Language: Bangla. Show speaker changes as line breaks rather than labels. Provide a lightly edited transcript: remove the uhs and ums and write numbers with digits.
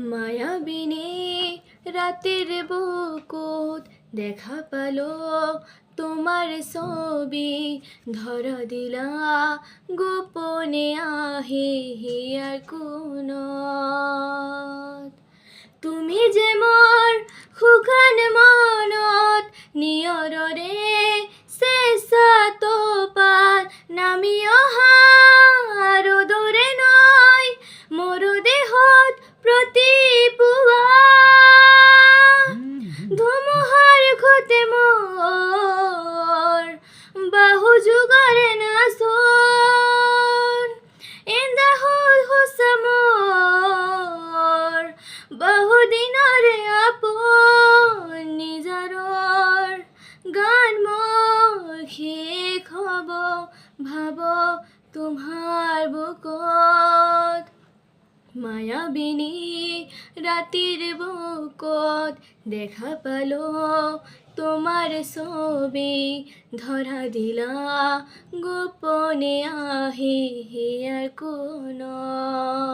মায়াবিনী রাতের বুকুত দেখা পালো তোমার ছবি, ধরা দিলা গোপনে আহে হিয়ার কোনত। তুমি যে মোর শুকান মনত নিয়ৰৰে চেঁচা তপাত নামি অহা ৰ'দৰে নৈ মোৰ দেহত প্ৰতিপুৱা। ধুমুহাৰ ঘতে মোৰ বাহু যুগৰে নাচোন, এন্দা হ'ল সঁচা মোৰ বহুদিনৰে আপোন। নিজাৰৰ গান মোৰ শেষ হ'ব ভাব তোমাৰ বুকত। মায়াবিনী ৰাতিৰ বুকত দেখা পালো তোমার ছবি, ধরা দিলা গোপনে আহে হিয়ার কোনত।